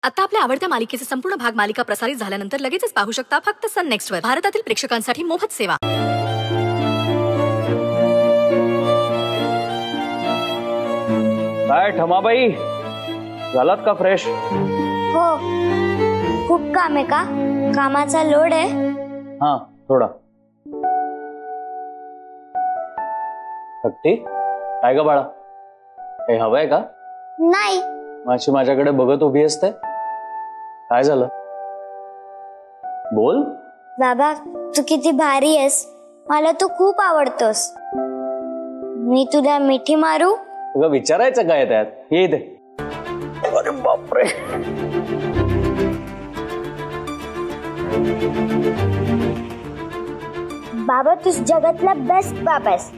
आता आपल्या आवडत्या मालिकेचे संपूर्ण भाग मालिका प्रसारित झाल्यानंतर लगेचच पाहू शकता फक्त सन नेक्स्ट वर. भारतातील प्रेक्षकांसाठी मोफत सेवा. काय ठमाबाई, झालात का फ्रेश? हो, खूप काम आहे का? कामाचा लोड आहे? हा, थोडा. भक्ती, काय ग बाळा, काही हवंय का? नाही. माझी माझ्याकडे बघत उभी असते, काय झालं? बोल. बाबा, तू किती भारी आहेस, मला तू खूप आवडतोस. मी तुला मिठी मारू? तुला विचारायचं काय त्यात? ये इथे. अरे बापरे. बाबा, तू जगातला बेस्ट बाबा आहेस.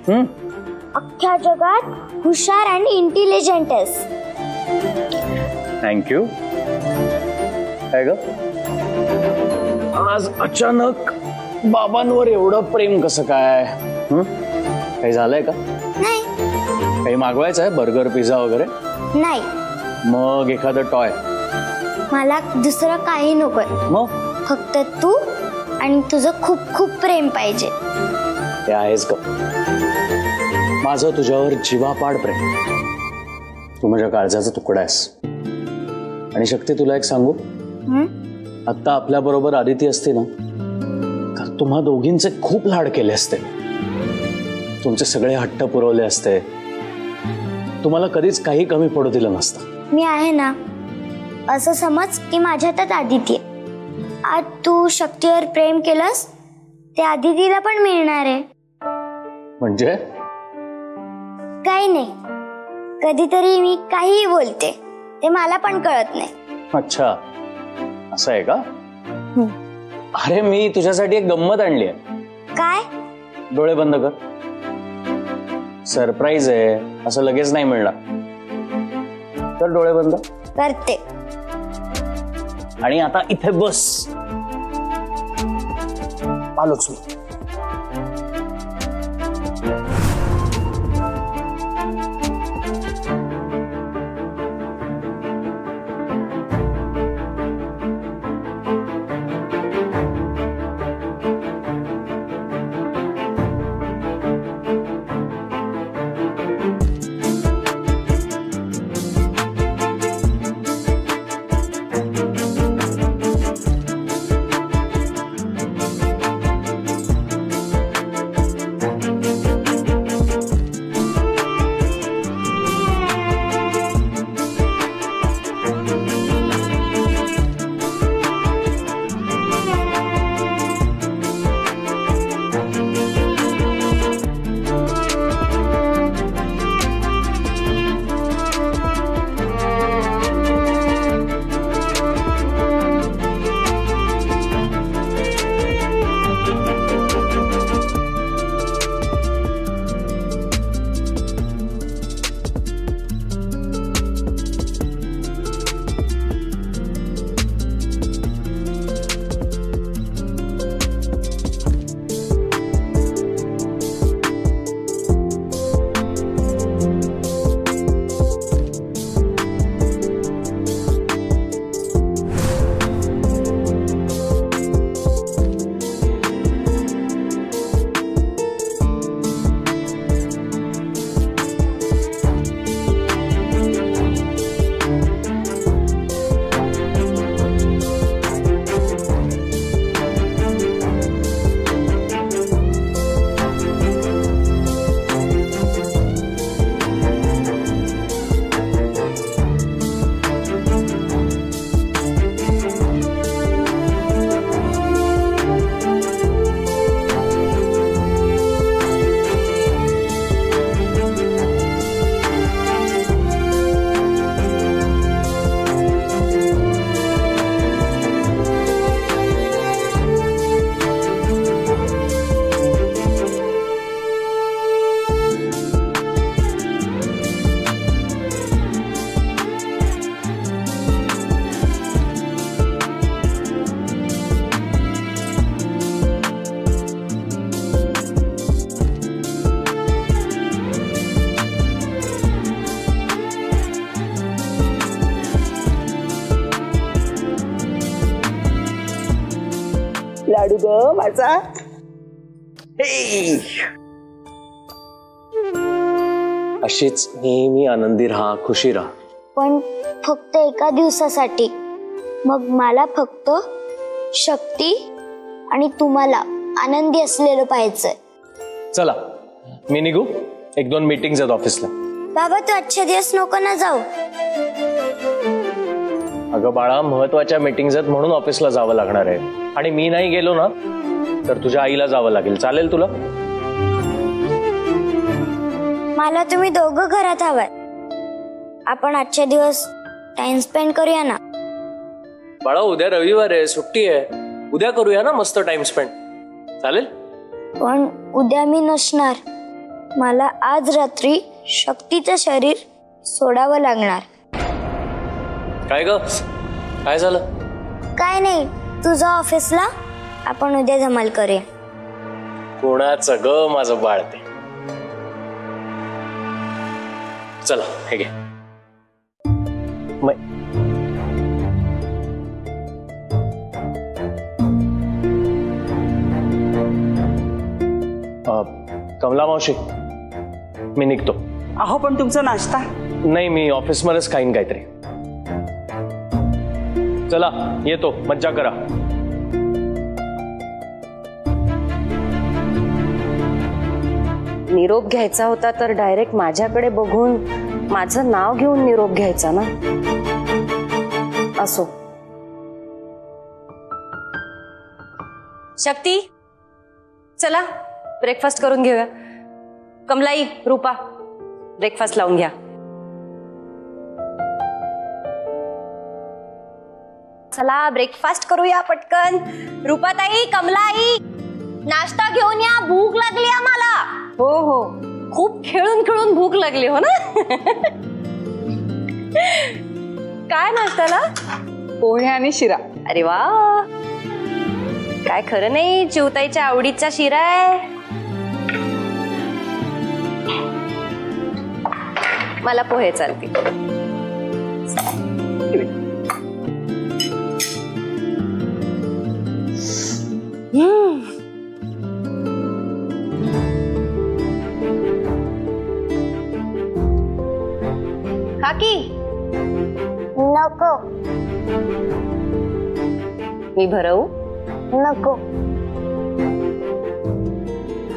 अख्ख्या जगात हुशार आणि इंटेलिजंट आहेस. थँक्यू. काय ग, आज अचानक बाबांवर एवढं प्रेम कसं काय? काही झालंय का? नाही. काही मागवायचं आहे, बर्गर पिझ्झा वगैरे? नाही. मग एखादं टॉय? मला दुसरं काही नकोय. मग फक्त तू आणि तुझं खूप खूप प्रेम पाहिजे. ते आहेच ग, माझं तुझ्यावर जीवापाड प्रेम. तू माझ्या काळजाचा तुकडा आहेस. आणि शक्ती, तुला एक सांगू, आता आपल्या बरोबर आदिती असते ना, तर तुम्हा दोघींचे खूप लाड केले असते, तुमचे सगळे हट्ट पुरवले असते, तुम्हाला कधीच काही कमी पडू दिलं नसतं. मी आहे ना, असं समज की माझ्यातच आदिती आहे. आज तू शक्तीवर प्रेम केलंस, ते आदितीला पण मिळणार आहे. म्हणजे? काही नाही, कधीतरी मी काहीही बोलते, ते मला पण कळत नाही. अच्छा, असं आहे का? अरे, मी तुझ्यासाठी एक गंमत आणली आहे. काय? डोळे बंद कर. सरप्राईज आहे, असं लगेच नाही मिळणार. तर डोळे बंद करते. आणि आता इथे बस. आलोच मी. लाडू ग माझा. अशीच नेहमी आनंदी राहा, खुशी राहा. पण फक्त एका दिवसासाठी. मग मला फक्त शक्ती आणि तुम्हाला आनंदी असलेलं पाहिजे. चला मी निघू, 1-2 मीटिंग्स आहेत ऑफिसला. बाबा तू आजच्या दिवस नको ना जाऊ. अगं बाळा, महत्वाच्या मीटिंग्स आहेत म्हणून ऑफिसला जावं लागणार आहे. आणि मी नाही गेलो ना तर तुझ्या आईला जावं लागेल. चालेल तुला? मला तुम्ही दोघं घरात हवाय. आपण आजच्या दिवस टाइम स्पेंड करूया ना. बाळा उद्या रविवार आहे, सुट्टी आहे. उद्या करूया ना मस्त टाइम स्पेंड. चालेल? पण उद्या मी नसणार. मला आज रात्री शक्तीचं शरीर सोडावं लागणार. काय ग, काय झालं? काय नाही, तुझं ऑफिसला. आपण उद्या धमाल करूया. कोणाचं ग माझं बाळ ते. चला हे घे. कमला मावशी, मी निघतो. अहो पण तुमचा नाश्ता. नाही, मी ऑफिसमध्येच खाईन काहीतरी. चला येतो, मज्जा करा. निरोप घ्यायचा होता तर डायरेक्ट माझ्याकडे बघून माझं नाव घेऊन निरोप घ्यायचा ना. असो. शक्ती, चला ब्रेकफास्ट करून घेऊया. कमलाई, रूपा, ब्रेकफास्ट लावून घ्या. चला ब्रेकफास्ट करूया पटकन. रूपाताई, कमलाई, नाश्ता घेऊन या, भूक लागली आम्हाला. हो हो, खूप खेळून खेळून भूक लागली हो ना. काय नाश्त्याला? पोहे आणि शिरा. अरे वा, काय खरं नाही, चिवताईच्या आवडीचा शिरा आहे. मला पोहे चालतील. काकी नको. मी भरवू? नको.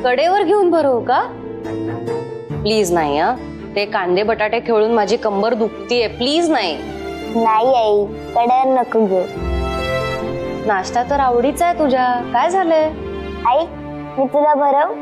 कडेवर घेऊन भरवू का? प्लीज नाही. हा, ते कांदे बटाटे खेळून माझी कंबर दुखतीये. प्लीज नाही. नाही आई, कड्यावर नको घेऊ. नाश्ता तर आवडीचा आहे तुझ्या. काय झालंय? आई, मी तुला भरव.